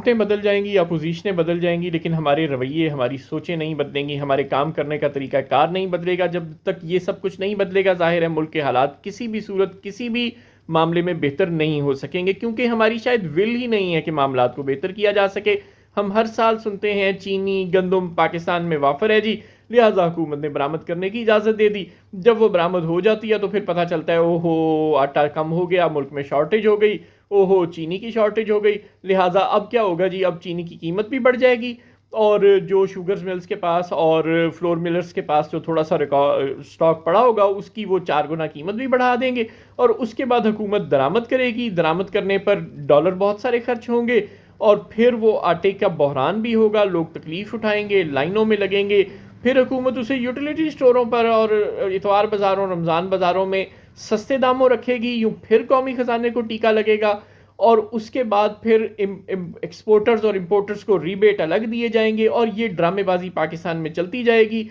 हुकूमतें बदल जाएंगी, अपोजिशनें बदल जाएंगी, लेकिन हमारे रवैये, हमारी सोचें नहीं बदलेंगी, हमारे काम करने का तरीका कार नहीं बदलेगा। जब तक ये सब कुछ नहीं बदलेगा, जाहिर है मुल्क के हालात किसी भी सूरत, किसी भी मामले में बेहतर नहीं हो सकेंगे, क्योंकि हमारी शायद विल ही नहीं है कि मामलात को बेहतर किया जा सके। हम हर साल सुनते हैं चीनी गंदम पाकिस्तान में वाफर है जी, लिहाजा हुकूमत ने बरामद करने की इजाज़त दे दी। जब वो बरामद हो जाती है तो फिर पता चलता है ओहो आटा कम हो गया, मुल्क में शॉर्टेज हो गई, ओहो चीनी की शॉर्टेज हो गई, लिहाजा अब क्या होगा जी, अब चीनी की कीमत भी बढ़ जाएगी। और जो शुगर मिल्स के पास और फ्लोर मिलर्स के पास जो थोड़ा सा स्टॉक पड़ा होगा, उसकी वो 4 गुना कीमत भी बढ़ा देंगे। और उसके बाद हुकूमत दरामद करेगी, दरामद करने पर डॉलर बहुत सारे खर्च होंगे, और फिर वो आटे का बहरान भी होगा, लोग तकलीफ उठाएंगे, लाइनों में लगेंगे। फिर हुकूमत उसे यूटिलिटी स्टोरों पर और इतवार बाज़ारों, रमज़ान बाज़ारों में सस्ते दामों रखेगी, यूँ फिर कौमी ख़जाने को टीका लगेगा। और उसके बाद फिर एक्सपोर्टर्स और इंपोर्टर्स को रीबेट अलग दिए जाएंगे, और ये ड्रामेबाजी पाकिस्तान में चलती जाएगी।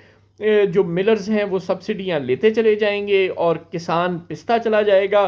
जो मिलर्स हैं वो सब्सिडियां लेते चले जाएंगे, और किसान पिसता चला जाएगा,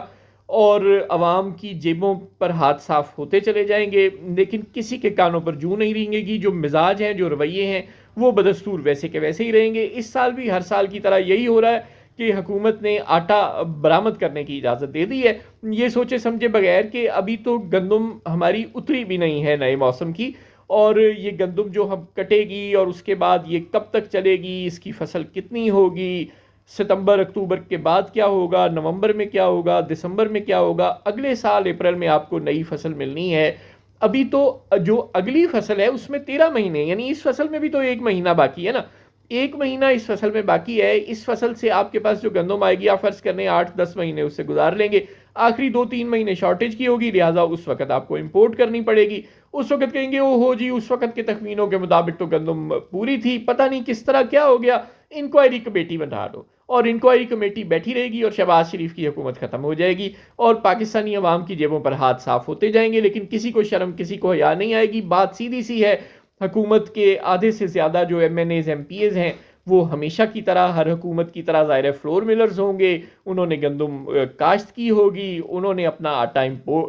और आवाम की जेबों पर हाथ साफ होते चले जाएंगे, लेकिन किसी के कानों पर जूं नहीं रेंगेगी। जो मिजाज हैं, जो रवैये हैं, वो बदस्तूर वैसे के वैसे ही रहेंगे। इस साल भी हर साल की तरह यही हो रहा है कि हुकूमत ने आटा बरामद करने की इजाज़त दे दी है, ये सोचे समझे बगैर कि अभी तो गंदम हमारी उतरी भी नहीं है नए मौसम की, और ये गंदम जो हम कटेगी और उसके बाद ये कब तक चलेगी, इसकी फसल कितनी होगी, सितंबर अक्टूबर के बाद क्या होगा, नवंबर में क्या होगा, दिसंबर में क्या होगा, अगले साल अप्रैल में आपको नई फसल मिलनी है। अभी तो जो अगली फसल है उसमें 13 महीने, यानी इस फसल में भी तो 1 महीना बाकी है ना, 1 महीना इस फसल में बाकी है। इस फसल से आपके पास जो गंदम आएगी, आप फर्ज करने 8-10 महीने उससे गुजार लेंगे, आखिरी 2-3 महीने शॉर्टेज की होगी, लिहाजा उस वक्त आपको इंपोर्ट करनी पड़ेगी। उस वक्त कहेंगे ओहो जी, उस वक्त के तखमीनों के मुताबिक तो गंदम पूरी थी, पता नहीं किस तरह क्या हो गया, इंक्वायरी कमेटी बना लो। और इंक्वायरी कमेटी बैठी रहेगी और शहबाज शरीफ की हुकूमत खत्म हो जाएगी, और पाकिस्तानी अवाम की जेबों पर हाथ साफ होते जाएंगे, लेकिन किसी को शर्म, किसी को हया नहीं आएगी। बात सीधी सी है, हुकूमत के आधे से ज़्यादा जो MNAs MPs हैं, वो हमेशा की तरह, हर हुकूमत की तरह ज़ाहिर है फ्लोर मिलर्स होंगे। उन्होंने गंदम काश्त की होगी, उन्होंने अपना आटा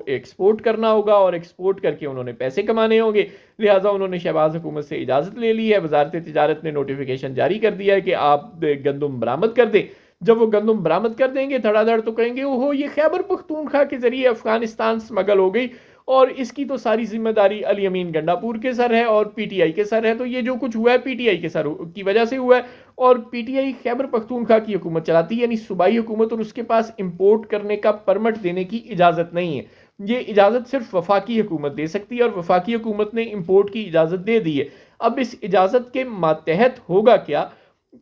एक्सपोर्ट करना होगा, और एक्सपोर्ट करके उन्होंने पैसे कमाने होंगे, लिहाजा उन्होंने शहबाज हुकूमत से इजाज़त ले ली है। वजारत तिजारत ने नोटिफिकेशन जारी कर दिया है कि आप गंदम बरामद कर दें। जब वो गंदम बरामद कर देंगे धड़ाधड़, तो कहेंगे ओहो ये खैबर पख्तूनख्वा के जरिए अफगानिस्तान स्मगल हो गई, और इसकी तो सारी जिम्मेदारी अली अमीन गंडापुर के सर है और PTI के सर है। तो ये जो कुछ हुआ है PTI के सर की वजह से हुआ है, और PTI खैबर पख्तूनख्वा की हुकूमत चलाती है, यानी सूबाई हुकूमत, और उसके पास इंपोर्ट करने का परमिट देने की इजाज़त नहीं है। ये इजाज़त सिर्फ वफाकी हुकूमत दे सकती है, और वफाकी हुकूमत ने इंपोर्ट की इजाज़त दे दी है। अब इस इजाज़त के मातहत होगा क्या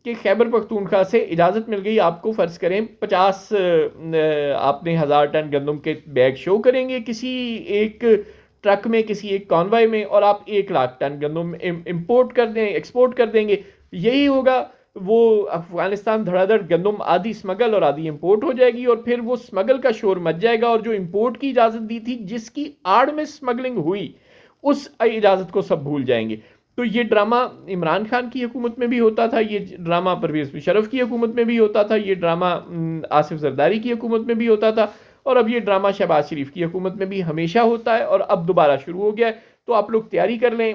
कि खैबर पख्तूनख्वा से इजाज़त मिल गई आपको, फ़र्ज़ करें 50 आपने 1000 टन गंदम के बैग शो करेंगे किसी एक ट्रक में, किसी एक कॉन्वॉय में, और आप 1 लाख टन गंदम इंपोर्ट कर दें, एक्सपोर्ट कर देंगे, यही होगा। वो अफगानिस्तान धड़ाधड़ गंदम आधी स्मगल और आधी इंपोर्ट हो जाएगी, और फिर वो स्मगल का शोर मच जाएगा, और जो इंपोर्ट की इजाज़त दी थी, जिसकी आड़ में स्मगलिंग हुई, उस इजाज़त को सब भूल जाएंगे। तो ये ड्रामा इमरान खान की हुकूमत में भी होता था, ये ड्रामा परवेज़ मुशर्रफ की हुकूमत में भी होता था, ये ड्रामा आसिफ जरदारी की हुकूमत में भी होता था, और अब ये ड्रामा शहबाज शरीफ की हुकूमत में भी हमेशा होता है, और अब दोबारा शुरू हो गया है। तो आप लोग तैयारी कर लें,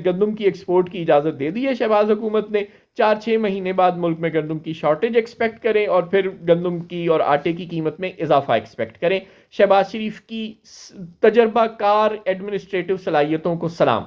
गंदम की एक्सपोर्ट की इजाज़त दे दी है शहबाज हुकूमत ने। 4-6 महीने बाद मुल्क में गंदम की शॉर्टेज एक्सपेक्ट करें, और फिर गंदम की और आटे की कीमत में इजाफा एक्सपेक्ट करें। शहबाज शरीफ की तजर्बाकार एडमिनिस्ट्रेटिव सलाहियतों को सलाम।